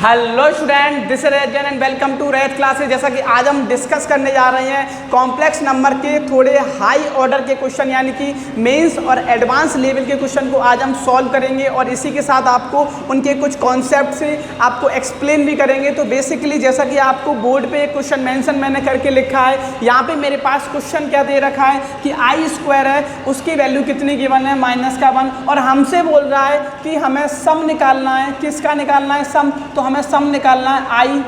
Hello student, this is रैजन and welcome to रैट classes. जैसा कि आज हम डिस्कस करने जा रहे हैं कॉम्प्लेक्स नंबर के थोड़े हाई ऑर्डर के क्वेश्चन, यानी कि मेंस और एडवांस लेवल के क्वेश्चन को आज हम सॉल्व करेंगे और इसी के साथ आपको उनके कुछ कॉन्सेप्ट से आपको एक्सप्लेन भी करेंगे। तो बेसिकली जैसा कि आपको बोर्ड पे एक क्वेश्चन मेंशन मैंने करके लिखा है, यहाँ पे मेरे पास क्वेश्चन क्या दे रखा है कि आई स्क्वायर है, उसकी वैल्यू कितनी गिवन है, -1, और हमसे बोल रहा है कि हमें सम निकालना है। किसका निकालना है? सम। तो हमें सम निकालना है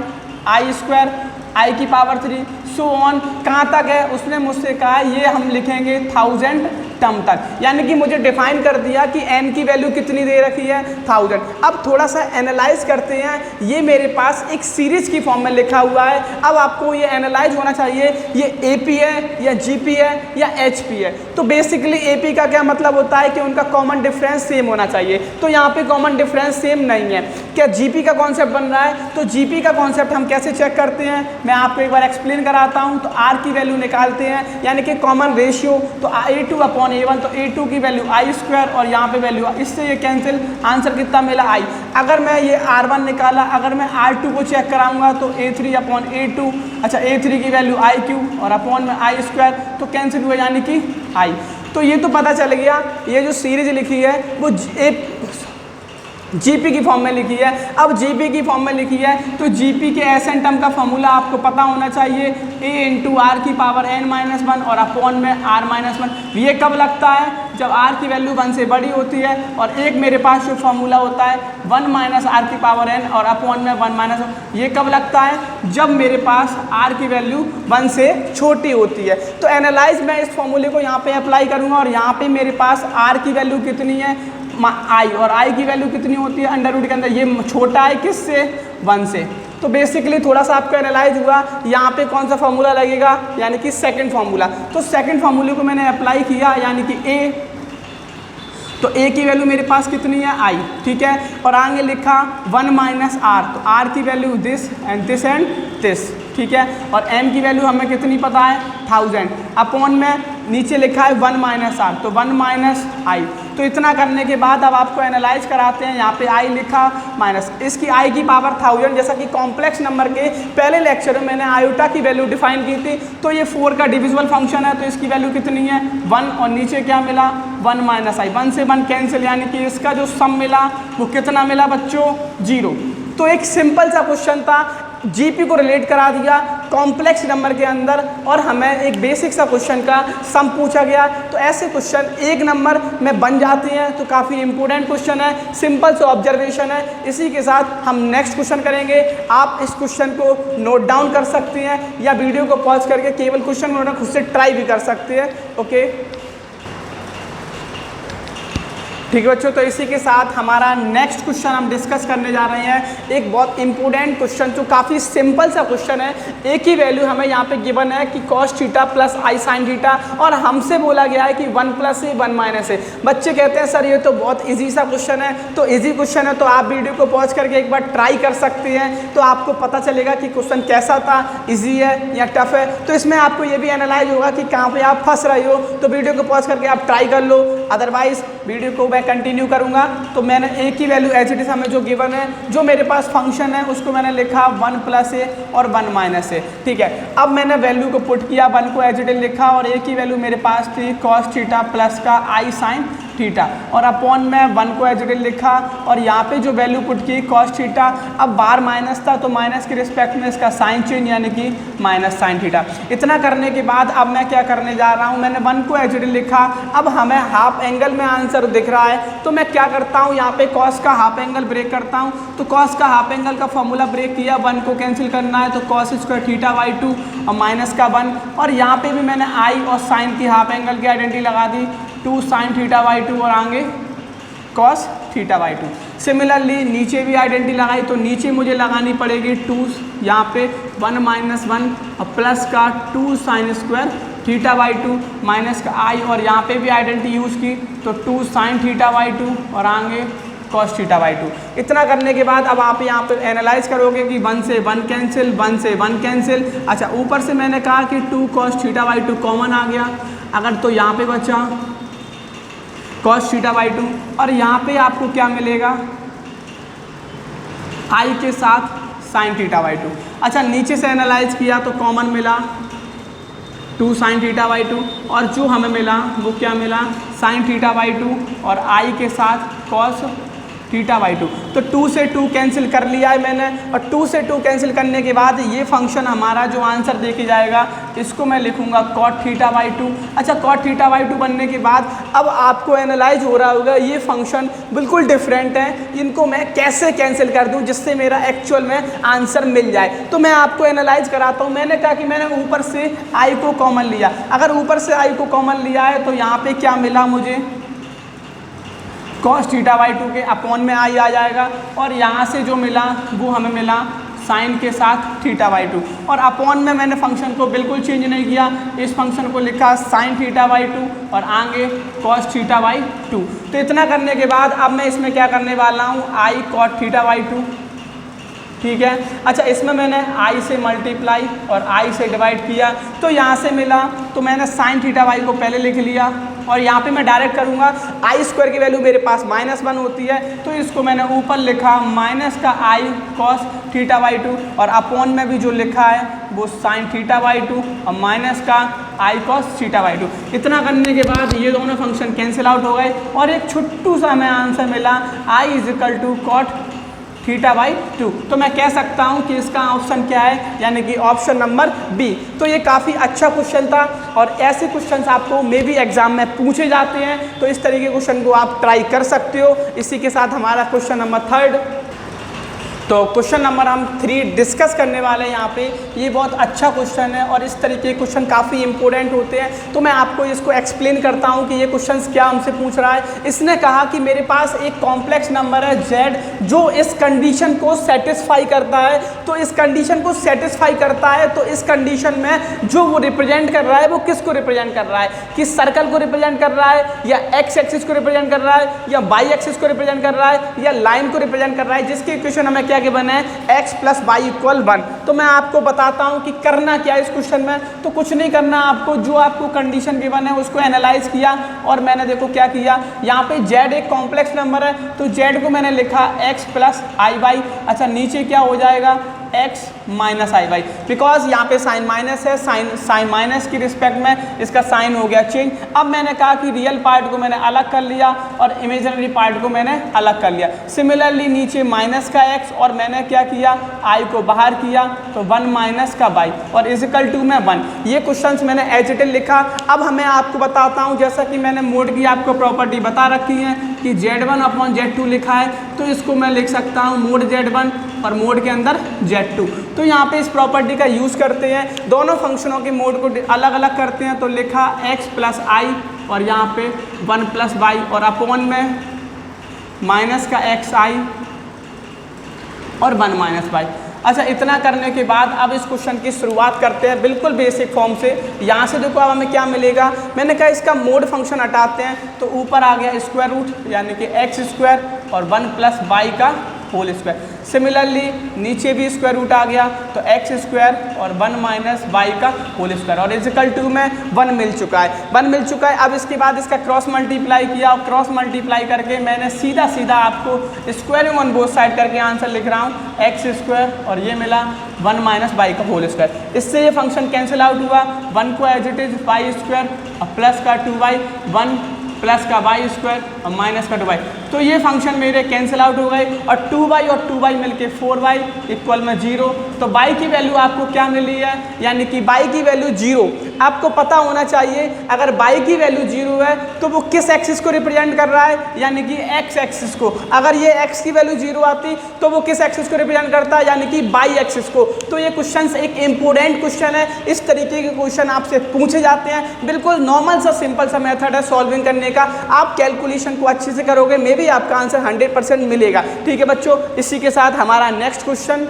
आई स्क्वायर, आई की पावर 3 सो ऑन। कहाँ तक है? उसने मुझसे कहा ये हम लिखेंगे 1000 टर्म तक, यानी कि मुझे डिफाइन कर दिया कि n की वैल्यू कितनी दे रखी है 1000। अब थोड़ा सा एनालाइज करते हैं। ये मेरे पास एक सीरीज की फॉर्म में लिखा हुआ है। अब आपको ये एनालाइज होना चाहिए, ये AP है या GP है या HP है। तो बेसिकली AP का क्या मतलब होता है कि उनका कॉमन डिफरेंस सेम होना चाहिए। तो यहाँ पे कॉमन डिफरेंस सेम नहीं है। क्या GP का कॉन्सेप्ट बन रहा है? तो GP का कॉन्सेप्ट हम कैसे चेक करते हैं, मैं आपको एक बार एक्सप्लेन कराता हूँ। तो R की वैल्यू निकालते हैं, यानी कि कॉमन रेशियो। तो A2/A1, तो A2 की वैल्यू आई स्क्वायर और यहाँ पे वैल्यू, इससे ये कैंसिल, आंसर कितना मिला I। अगर मैं ये R1 निकाला, अगर मैं R2 को चेक कराऊंगा तो A3/A2, अच्छा A3 की वैल्यू IQ और अपॉन में आई स्क्वायर, तो कैंसिल हुआ यानी कि I। तो ये तो पता चल गया, ये जो सीरीज लिखी है वो GP की फॉर्म में लिखी है। अब GP की फॉर्म में लिखी है तो GP के एसएन टर्म का फॉर्मूला आपको पता होना चाहिए, A × R की पावर n-1 और अपॉन में R-1। ये कब लगता है? जब R की वैल्यू 1 से बड़ी होती है। और एक मेरे पास जो फॉर्मूला होता है 1 - R की पावर n और अपॉन में 1 - ये कब लगता है? जब मेरे पास R की वैल्यू 1 से छोटी होती है। तो एनालाइज मैं इस फॉर्मूले को यहाँ पे अप्लाई करूँगा और यहाँ पे मेरे पास R की वैल्यू कितनी है I, और I की वैल्यू कितनी होती है अंडर रूट के अंदर, ये छोटा है किससे? 1 से। तो बेसिकली थोड़ा सा आपका एनालाइज हुआ। यहाँ पे कौन सा फॉर्मूला लगेगा, यानी कि सेकंड फार्मूला। तो सेकंड फार्मूले को मैंने अप्लाई किया, यानी कि A, तो A की वैल्यू मेरे पास कितनी है? I, ठीक है। और आगे लिखा 1 - R, तो R की वैल्यू दिस एंड दिस, ठीक है। और M की वैल्यू हमें कितनी पता है? 1000। अपॉन में नीचे लिखा है 1 - R, तो 1 - I। तो इतना करने के बाद अब आपको एनालाइज कराते हैं। यहाँ पे I लिखा माइनस, इसकी I की पावर 1000। जैसा कि कॉम्प्लेक्स नंबर के पहले लेक्चर में मैंने आयोटा की वैल्यू डिफाइन की थी। तो ये 4 का डिविजिबल फंक्शन है, तो इसकी वैल्यू कितनी है? 1, और नीचे क्या मिला? 1 - I। 1 से 1 कैंसिल, यानी कि इसका जो सम मिला वो कितना मिला बच्चों? 0। तो एक सिंपल सा क्वेश्चन था, GP को रिलेट करा दिया कॉम्प्लेक्स नंबर के अंदर और हमें एक बेसिक सा क्वेश्चन का सम पूछा गया। तो ऐसे क्वेश्चन एक नंबर में बन जाते हैं। तो काफ़ी इंपॉर्टेंट क्वेश्चन है, सिंपल सा ऑब्जर्वेशन है। इसी के साथ हम नेक्स्ट क्वेश्चन करेंगे। आप इस क्वेश्चन को नोट डाउन कर सकते हैं या वीडियो को पॉज करके केवल क्वेश्चन को खुद से ट्राई भी कर सकते हैं। ओके, ठीक है बच्चों। तो इसी के साथ हमारा नेक्स्ट क्वेश्चन हम डिस्कस करने जा रहे हैं। एक बहुत इंपॉर्टेंट क्वेश्चन जो काफ़ी सिंपल सा क्वेश्चन है। एक ही वैल्यू हमें यहाँ पे गिवन है कि cos theta plus I sin theta, और हमसे बोला गया है कि 1 + A 1 - A। बच्चे कहते हैं सर ये तो बहुत इजी सा क्वेश्चन है। तो इजी क्वेश्चन है तो आप वीडियो को पॉज करके एक बार ट्राई कर सकते हैं, तो आपको पता चलेगा कि क्वेश्चन कैसा था, ईजी है या टफ है। तो इसमें आपको ये भी एनालाइज होगा कि कहाँ पर आप फंस रहे हो। तो वीडियो को पॉज करके आप ट्राई कर लो, अदरवाइज वीडियो को मैं कंटिन्यू करूंगा। तो मैंने A की वैल्यू एज इट इज हमें जो गिवन है, जो मेरे पास फंक्शन है उसको मैंने लिखा 1 + A और 1 - A, ठीक है। अब मैंने वैल्यू को पुट किया, 1 को एज इट इज लिखा और A की वैल्यू मेरे पास थी cos थीटा प्लस का I sin थीटा, और अपॉन में 1 को एज इट इज लिखा और यहाँ पे जो वैल्यू पुट की cos थीटा। अब बार माइनस था तो माइनस के रिस्पेक्ट में इसका साइन चेंज, यानी कि -sin थीटा। इतना करने के बाद अब मैं क्या करने जा रहा हूँ, मैंने 1 को एज इट इज लिखा। अब हमें हाफ एंगल में आंसर दिख रहा है, तो मैं क्या करता हूँ, यहाँ पे cos का हाफ एंगल ब्रेक करता हूँ। तो cos का हाफ एंगल का फॉर्मूला ब्रेक किया, 1 को कैंसिल करना है तो cos² θ/2 और माइनस का 1, और यहाँ पे भी मैंने I और साइन की हाफ एंगल की आइडेंटिटी लगा दी, 2 sin θ/2 और आगे cos θ/2। सिमिलरली नीचे भी आइडेंटिटी लगाई, तो नीचे मुझे लगानी पड़ेगी 2, यहाँ पे 1 - 1 और प्लस का 2 sin² θ/2 माइनस का I, और यहाँ पे भी आइडेंटिटी यूज़ की तो 2 sin θ/2 और आगे cos θ/2। इतना करने के बाद अब आप यहाँ पे एनालाइज करोगे कि 1 से 1 कैंसिल, 1 से 1 कैंसिल। अच्छा, ऊपर से मैंने कहा कि 2 cos θ/2 कॉमन आ गया, अगर तो यहाँ पे बचा cos θ/2, और यहाँ पे आपको क्या मिलेगा आई के साथ साइन थीटा बाई 2। अच्छा नीचे से एनालाइज किया तो कॉमन मिला 2 साइन थीटा बाई 2 और जो हमें मिला वो क्या मिला साइन थीटा बाई 2 और आई के साथ कॉस थीटा बाई 2। तो 2 से 2 कैंसिल कर लिया है मैंने और 2 से 2 कैंसिल करने के बाद ये फंक्शन हमारा जो आंसर दे के जाएगा इसको मैं लिखूंगा कॉट थीटा बाई 2। अच्छा कॉट थीटा बाई 2 बनने के बाद अब आपको एनालाइज हो रहा होगा ये फंक्शन बिल्कुल डिफरेंट है, इनको मैं कैसे कैंसिल कर दूं जिससे मेरा एक्चुअल में आंसर मिल जाए। तो मैं आपको एनालाइज कराता हूँ। मैंने कहा कि मैंने ऊपर से आई को कॉमन लिया, अगर ऊपर से आई को कॉमन लिया है तो यहाँ पे क्या मिला मुझे कॉस थीटा बाई 2 के अपॉन में आई आ जाएगा और यहाँ से जो मिला वो हमें मिला साइन के साथ थीटा बाई 2 और अपॉन में मैंने फंक्शन को बिल्कुल चेंज नहीं किया, इस फंक्शन को लिखा साइन थीटा बाई 2 और आगे कॉस थीटा बाई 2। तो इतना करने के बाद अब मैं इसमें क्या करने वाला हूँ आई कॉट थीटा बाई 2, ठीक है। अच्छा इसमें मैंने आई से मल्टीप्लाई और आई से डिवाइड किया तो यहाँ से मिला तो मैंने साइन थीटा बाई को पहले लिख लिया और यहाँ पे मैं डायरेक्ट करूँगा आई स्क्वायर की वैल्यू मेरे पास -1 होती है तो इसको मैंने ऊपर लिखा माइनस का आई कॉस थीटा बाई 2 और अपॉन में भी जो लिखा है वो साइन थीटा बाई 2 और माइनस का आई कॉस थीटा बाई 2। इतना करने के बाद ये दोनों फंक्शन कैंसिल आउट हो गए और एक छोटू सा हमें आंसर मिला I is equal to cot theta by 2। तो मैं कह सकता हूं कि इसका ऑप्शन क्या है, यानी कि ऑप्शन नंबर बी। तो ये काफ़ी अच्छा क्वेश्चन था और ऐसे क्वेश्चंस आपको मे बी एग्जाम में पूछे जाते हैं, तो इस तरीके के क्वेश्चन को आप ट्राई कर सकते हो। इसी के साथ हमारा क्वेश्चन नंबर 3 तो क्वेश्चन नंबर हम 3 डिस्कस करने वाले हैं यहाँ पे। ये बहुत अच्छा क्वेश्चन है और इस तरीके के क्वेश्चन काफ़ी इंपॉर्टेंट होते हैं। तो मैं आपको इसको एक्सप्लेन करता हूँ कि ये क्वेश्चन क्या हमसे पूछ रहा है। इसने कहा कि मेरे पास एक कॉम्प्लेक्स नंबर है z जो इस कंडीशन को सेटिस्फाई करता है। तो इस कंडीशन को सेटिस्फाई करता है तो इस कंडीशन में जो वो रिप्रेजेंट कर रहा है वो किसको रिप्रेजेंट कर रहा है, किस सर्कल को रिप्रेजेंट कर रहा है, या एक्स एक्सिस को रिप्रेजेंट कर रहा है, या वाई एक्सिस को रिप्रेजेंट कर रहा है, या लाइन को रिप्रेजेंट कर रहा है, जिसके इक्वेशन हमें क्या गिवन है x प्लस वाई इक्वल 1। तो मैं आपको बताता हूं कि करना क्या है इस क्वेश्चन में। तो कुछ नहीं करना आपको, जो आपको कंडीशन गिवन है उसको एनालाइज किया और मैंने देखो क्या किया, यहाँ पे z एक कॉम्प्लेक्स नंबर है तो z को मैंने लिखा x प्लस आई वाई। अच्छा नीचे क्या हो जाएगा x minus I y, because यहाँ पे साइन माइनस है, साइन माइनस की रिस्पेक्ट में इसका साइन हो गया चेंज। अब मैंने कहा कि रियल पार्ट को मैंने अलग कर लिया और इमेजिनरी पार्ट को मैंने अलग कर लिया। सिमिलरली नीचे माइनस का x और मैंने क्या किया i को बाहर किया तो 1 माइनस का y और इजिकल टू में 1। ये क्वेश्चंस मैंने एज इट इज लिखा। अब हमें आपको बताता हूँ, जैसा कि मैंने मोड की आपको प्रॉपर्टी बता रखी है कि z1 अपॉन z2 लिखा है तो इसको मैं लिख सकता हूँ मोड z1 और मोड के अंदर z2। तो यहाँ पे इस प्रॉपर्टी का यूज़ करते हैं, दोनों फंक्शनों के मोड को अलग अलग करते हैं। तो लिखा x प्लस आई और यहाँ पे 1 प्लस वाई और अपॉन में माइनस का एक्स आई और 1 माइनस वाई। अच्छा इतना करने के बाद अब इस क्वेश्चन की शुरुआत करते हैं बिल्कुल बेसिक फॉर्म से। यहाँ से देखो अब हमें क्या मिलेगा, मैंने कहा इसका मोड फंक्शन हटाते हैं तो ऊपर आ गया स्क्वायर रूट यानी कि एक्स स्क्वायर और 1 प्लस वाई का होल स्क्वायर। सिमिलरली नीचे भी स्क्वायर रूट आ गया तो एक्स स्क्वायर और 1 माइनस वाई का होल स्क्वायर और इजिकल टू में 1 मिल चुका है, 1 मिल चुका है। अब इसके बाद इसका क्रॉस मल्टीप्लाई किया और क्रॉस मल्टीप्लाई करके मैंने सीधा सीधा आपको स्क्वायरिंग ऑन बोथ साइड करके आंसर लिख रहा हूँ एक्स स्क्वायर और ये मिला 1 माइनस वाई का होल स्क्वायर। इससे ये फंक्शन कैंसिल आउट हुआ, 1 को as it is y square और प्लस का 2y, 1 प्लस का वाई स्क्वायर और माइनस का 2y। तो ये फंक्शन मेरे कैंसिल आउट हो गए और 2y और 2y मिलके 4y इक्वल में 0। तो y की वैल्यू आपको क्या मिली है, यानी कि y की वैल्यू 0। आपको पता होना चाहिए अगर y की वैल्यू 0 है तो वो किस एक्सिस को रिप्रेजेंट कर रहा है, यानी कि x एक्सिस को। अगर ये x की वैल्यू 0 आती तो वो किस एक्सिस को रिप्रेजेंट करता है, यानी कि y एक्सिस को। तो ये क्वेश्चन एक इंपॉर्टेंट क्वेश्चन है, इस तरीके के क्वेश्चन आपसे पूछे जाते हैं। बिल्कुल नॉर्मल सा सिंपल सा मेथड है सॉल्विंग करने का। आप कैलकुलेशन को अच्छे से करोगे मे बी आपका आंसर 100% मिलेगा। ठीक है बच्चों, इसी के साथ हमारा नेक्स्ट क्वेश्चन।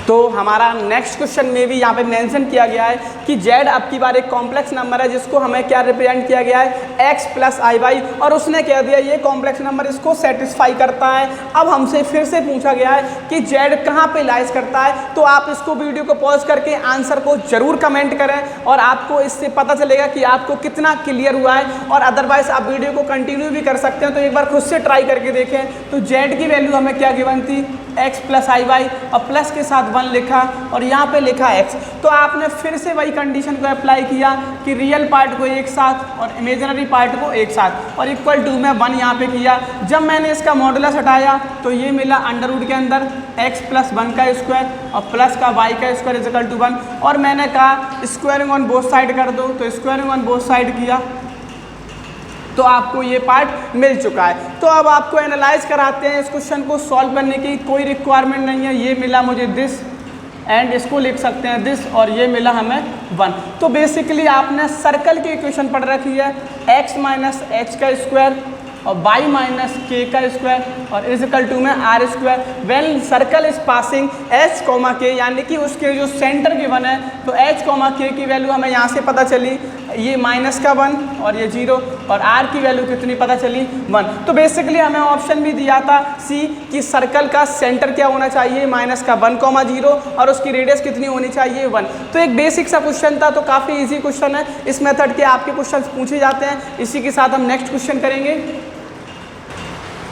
तो हमारा नेक्स्ट क्वेश्चन में भी यहाँ पे मेंशन किया गया है कि जेड अब की बार एक कॉम्प्लेक्स नंबर है जिसको हमें क्या रिप्रेजेंट किया गया है एक्स प्लस आई वाई, और उसने कह दिया ये कॉम्प्लेक्स नंबर इसको सेटिस्फाई करता है। अब हमसे फिर से पूछा गया है कि जेड कहाँ पे लाइज करता है, तो आप इसको वीडियो को पॉज करके आंसर को जरूर कमेंट करें और आपको इससे पता चलेगा कि आपको कितना क्लियर हुआ है, और अदरवाइज आप वीडियो को कंटिन्यू भी कर सकते हैं। तो एक बार खुद से ट्राई करके देखें। तो जेड की वैल्यू हमें क्या गिवन थी x प्लस आई वाई, और प्लस के साथ 1 लिखा और यहाँ पे लिखा x। तो आपने फिर से वही कंडीशन को अप्लाई किया कि रियल पार्ट को एक साथ और इमेजिनरी पार्ट को एक साथ, और इक्वल टू में 1 यहाँ पे किया। जब मैंने इसका मॉडुलस हटाया तो ये मिला अंडर रूट के अंदर x प्लस 1 का स्क्वायर और प्लस का y का स्क्वायर इज इक्वल टू 1, और मैंने कहा स्क्वायरिंग ऑन बोथ साइड कर दो, तो स्क्वायरिंग ऑन बोथ साइड किया तो आपको ये पार्ट मिल चुका है। तो अब आपको एनालाइज कराते हैं। इस क्वेश्चन को सॉल्व करने की कोई रिक्वायरमेंट नहीं है, ये मिला मुझे दिस एंड इसको लिख सकते हैं दिस, और ये मिला हमें 1। तो बेसिकली आपने सर्कल की इक्वेशन पढ़ रखी है x माइनस एच का स्क्वायर और y माइनस के का स्क्वायर और इज इक्वल टू में r square when circle is passing h comma k, यानी कि उसके जो सेंटर गिवन है तो h कोमा के की वैल्यू हमें यहाँ से पता चली ये माइनस का 1 और ये 0, और r की वैल्यू कितनी पता चली 1। तो बेसिकली हमें ऑप्शन भी दिया था सी कि सर्कल का सेंटर क्या होना चाहिए माइनस का 1,0 और उसकी रेडियस कितनी होनी चाहिए 1। तो एक बेसिक सा क्वेश्चन था, तो काफ़ी इजी क्वेश्चन है। इस मेथड के आपके क्वेश्चन पूछे जाते हैं। इसी के साथ हम नेक्स्ट क्वेश्चन करेंगे।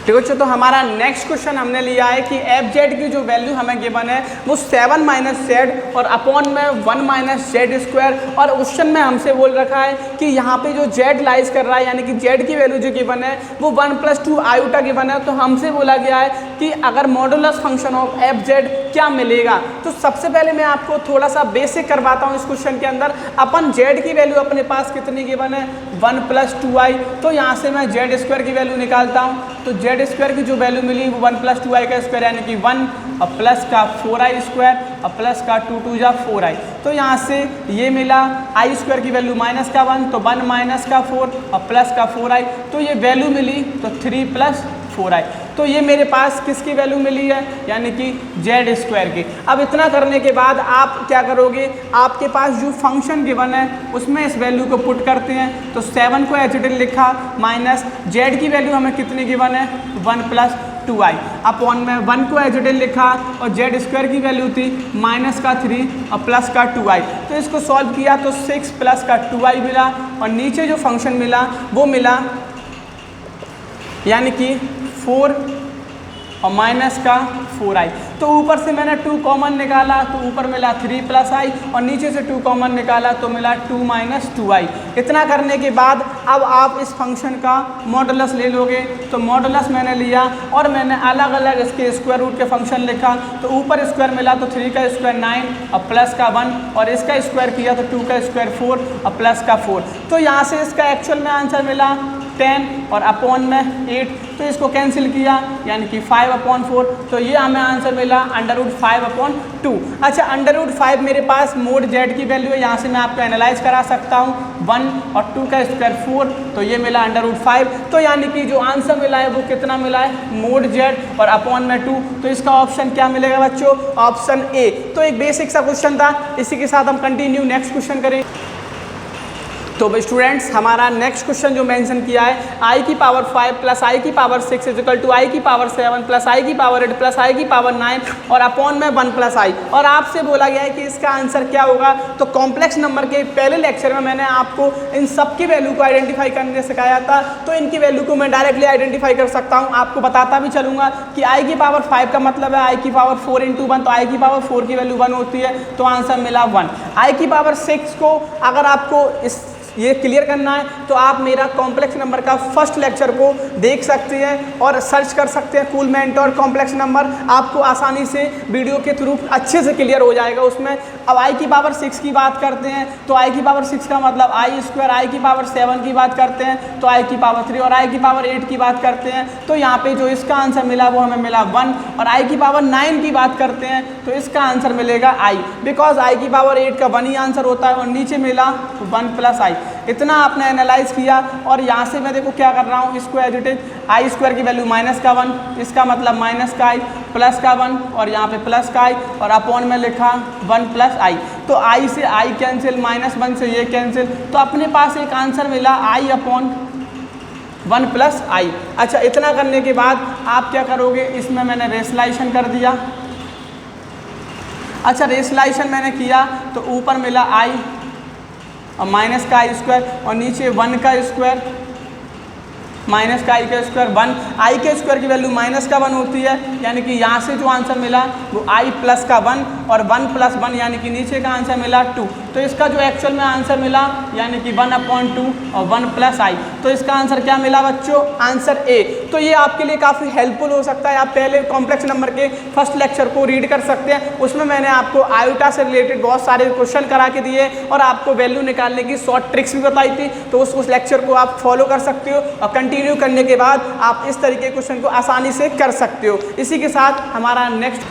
ठीक है, तो हमारा नेक्स्ट क्वेश्चन हमने लिया है कि एफ जेड की जो वैल्यू हमें गिवन है वो 7 माइनस जेड और अपॉन में 1 माइनस जेड स्क्वायर, और क्वेश्चन में हमसे बोल रखा है कि यहाँ पे जो जेड लाइज कर रहा है यानी कि जेड की वैल्यू जो गिवन है वो 1 + 2 आयोटा गिवन है। तो हमसे बोला गया है कि अगर modulus function of F Z क्या मिलेगा। तो सबसे पहले मैं आपको थोड़ा सा बेसिक करवाता हूँ इस क्वेश्चन के अंदर। अपन जेड की वैल्यू अपने पास कितनी गिवन है 1 + 2i, तो यहाँ से मैं जेड स्क्वायर की वैल्यू निकालता हूँ। तो जेड स्क्वायर की जो वैल्यू मिली वो 1 + 2i का स्क्वायर यानी कि 1 और प्लस का 4i स्क्वायर और प्लस का 2 2 जा 4i। तो यहाँ से ये मिला आई स्क्वायर की वैल्यू माइनस का 1 तो 1 माइनस का 4 और प्लस का 4i, तो ये वैल्यू मिली तो 3 + 4i। तो ये मेरे पास किसकी वैल्यू मिली है यानी कि जेड स्क्वायर की। अब इतना करने के बाद आप क्या करोगे, आपके पास जो फंक्शन गिवन है उसमें इस वैल्यू को पुट करते हैं। तो 7 को एच डी लिखा माइनस जेड की वैल्यू हमें कितनी गिवन है 1 + 2i अपॉन में 1 को एच डी लिखा और जेड स्क्वायर की वैल्यू थी माइनस का 3 और प्लस का 2i। तो इसको सॉल्व किया तो 6 प्लस का 2i मिला और नीचे जो फंक्शन मिला वो मिला यानी कि 4 और माइनस का 4i। तो ऊपर से मैंने 2 कॉमन निकाला तो ऊपर मिला 3 + i और नीचे से 2 कॉमन निकाला तो मिला 2 - 2i। इतना करने के बाद अब आप इस फंक्शन का मॉडुलस ले लोगे। तो मॉडुलस मैंने लिया और मैंने अलग अलग इसके स्क्वायर रूट के फंक्शन लिखा। तो ऊपर स्क्वायर मिला तो 3 का स्क्वायर 9 और प्लस का 1 और इसका स्क्वायर किया तो 2 का स्क्वायर 4 और प्लस का 4। तो यहाँ से इसका एक्चुअल में आंसर मिला 10 और अपॉन में 8, तो इसको कैंसिल किया यानी कि 5/4। तो ये हमें आंसर मिला √5/2। अच्छा, √5 मेरे पास मोड जेड की वैल्यू है, यहाँ से मैं आपको एनालाइज करा सकता हूँ। 1 और 2 का स्क्वायर 4 तो ये मिला √5। तो यानी कि जो आंसर मिला है वो कितना मिला है मोड जेड और अपॉन में 2। तो इसका ऑप्शन क्या मिलेगा बच्चों, ऑप्शन ए। तो एक बेसिक सा क्वेश्चन था, इसी के साथ हम कंटिन्यू नेक्स्ट क्वेश्चन करें। तो स्टूडेंट्स हमारा नेक्स्ट क्वेश्चन जो मेंशन किया है i की पावर 5 + i की power 6 is equal to i की पावर 7 + i की पावर 8 + i की पावर 9 और अपॉन में 1 + i। और आपसे बोला गया है कि इसका आंसर क्या होगा। तो कॉम्प्लेक्स नंबर के पहले लेक्चर में मैंने आपको इन सब की वैल्यू को आइडेंटिफाई करने सिखाया था। तो इनकी वैल्यू को मैं डायरेक्टली आइडेंटिफाई कर सकता हूँ। आपको बताता भी चलूँगा कि i की पावर 5 का मतलब है i की पावर 4 × 1, तो i की पावर 4 की वैल्यू 1 होती है, तो आंसर मिला 1। i की पावर 6 को अगर आपको ये क्लियर करना है तो आप मेरा कॉम्प्लेक्स नंबर का फर्स्ट लेक्चर को देख सकते हैं और सर्च कर सकते हैं कूल मेंटोर कॉम्प्लेक्स नंबर, आपको आसानी से वीडियो के थ्रू अच्छे से क्लियर हो जाएगा उसमें। अब i की पावर 6 की बात करते हैं तो i की पावर 6 का मतलब i स्क्वायर, i की पावर 7 की बात करते हैं तो i की पावर 3 और i की पावर 8 की बात करते हैं तो यहाँ पे जो इसका आंसर मिला वो हमें मिला 1। और i की पावर 9 की बात करते हैं तो इसका आंसर मिलेगा i, बिकॉज i की पावर 8 का 1 ही आंसर होता है और नीचे मिला 1 + i। इतना आपने एनालाइज किया और यहाँ से मैं देखो क्या कर रहा हूँ, इसको as it is I square की वैल्यू माइनस का 1, इसका मतलब माइनस का i प्लस का 1 और यहाँ पे प्लस का i और अपॉन में लिखा 1 + i। तो आई से आई कैंसिल, -1 से ये कैंसिल, तो अपने पास एक आंसर मिला i/1 + i। अच्छा, इतना करने के बाद आप क्या करोगे, इसमें मैंने रेशनलाइजेशन कर दिया। अच्छा, रेशनलाइजेशन मैंने किया तो ऊपर मिला i और माइनस का i² और नीचे 1 का स्क्वायर माइनस का i का स्क्वायर 1। i के स्क्वायर की वैल्यू -1 होती है, यानी कि यहाँ से जो आंसर मिला वो i + 1 और 1 + 1 यानी कि नीचे का आंसर मिला 2। तो इसका जो एक्चुअल में आंसर मिला यानी कि 1/2 और 1 + i। तो इसका आंसर क्या मिला बच्चों, आंसर ए। तो ये आपके लिए काफ़ी हेल्पफुल हो सकता है। आप पहले कॉम्प्लेक्स नंबर के फर्स्ट लेक्चर को रीड कर सकते हैं, उसमें मैंने आपको आयोटा से रिलेटेड बहुत सारे क्वेश्चन करा के दिए और आपको वैल्यू निकालने की शॉर्ट ट्रिक्स भी बताई थी। तो उस लेक्चर को आप फॉलो कर सकते हो और कंटिन्यू करने के बाद आप इस तरीके के क्वेश्चन को आसानी से कर सकते हो। इसी के साथ हमारा नेक्स्ट,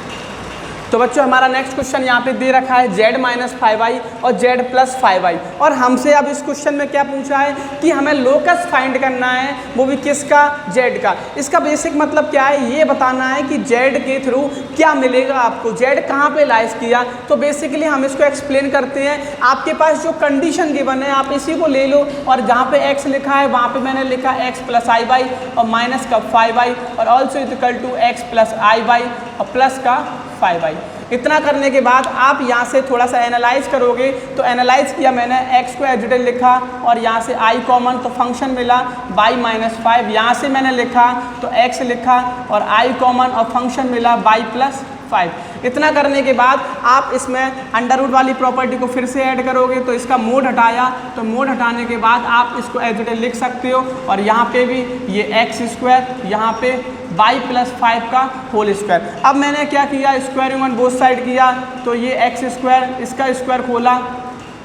तो बच्चों हमारा नेक्स्ट क्वेश्चन यहाँ पे दे रखा है z - 5i और z + 5i। और हमसे अब इस क्वेश्चन में क्या पूछा है कि हमें लोकस फाइंड करना है, वो भी किसका, z का। इसका बेसिक मतलब क्या है, ये बताना है कि z के थ्रू क्या मिलेगा आपको, z कहाँ पे लाइज किया। तो बेसिकली हम इसको एक्सप्लेन करते हैं। आपके पास जो कंडीशन गिवन है आप इसी को ले लो और जहाँ पे x लिखा है वहाँ पे मैंने लिखा x + i/, और माइनस का 5i और also equal to x + i/, और प्लस का 5i। इतना करने के बाद आप यहाँ से थोड़ा सा एनालाइज करोगे, तो एनालाइज किया मैंने, x को एज इट इज लिखा और यहाँ से i कॉमन, तो फंक्शन मिला y - 5। यहाँ से मैंने लिखा तो x लिखा और i कॉमन और फंक्शन मिला y + 5। इतना करने के बाद आप इसमें अंडर रूट वाली प्रॉपर्टी को फिर से ऐड करोगे, तो इसका मोड हटाया, तो मोड हटाने के बाद आप इसको एज इट इज लिख सकते हो। और यहाँ पे भी ये x², यहाँ पे y + 5 का होल स्क्वायर। अब मैंने क्या किया, स्क्वायरिंग ऑन बोथ साइड किया, तो ये x², इसका स्क्वायर खोला,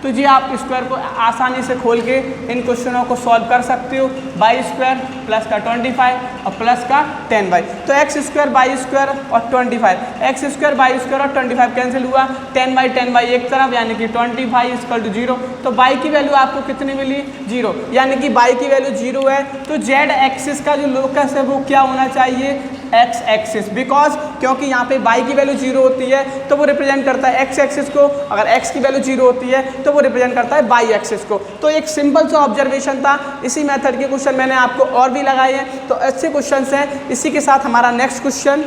तो जी आप स्क्वायर को आसानी से खोल के इन क्वेश्चनों को सॉल्व कर सकते हो। y² प्लस का 25 और प्लस का 10y, तो x² y² और 25, x² y² और 25 कैंसिल हुआ, 10y एक तरफ यानी कि 25 = 0। तो y की वैल्यू आपको कितनी मिली, 0, यानी कि y की वैल्यू 0 है। तो z एक्सिस का जो लोकस है वो क्या होना चाहिए, x एक्सिस, बिकॉज क्योंकि यहाँ पे y की वैल्यू 0 होती है तो वो रिप्रेजेंट करता है x एक्सिस को, अगर x की वैल्यू 0 होती है तो वो रिप्रेजेंट करता है y एक्सिस को। तो एक सिंपल सा ऑब्जर्वेशन था, इसी मेथड के क्वेश्चन मैंने आपको और भी लगाए हैं, तो अच्छे क्वेश्चन हैं। इसी के साथ हमारा नेक्स्ट क्वेश्चन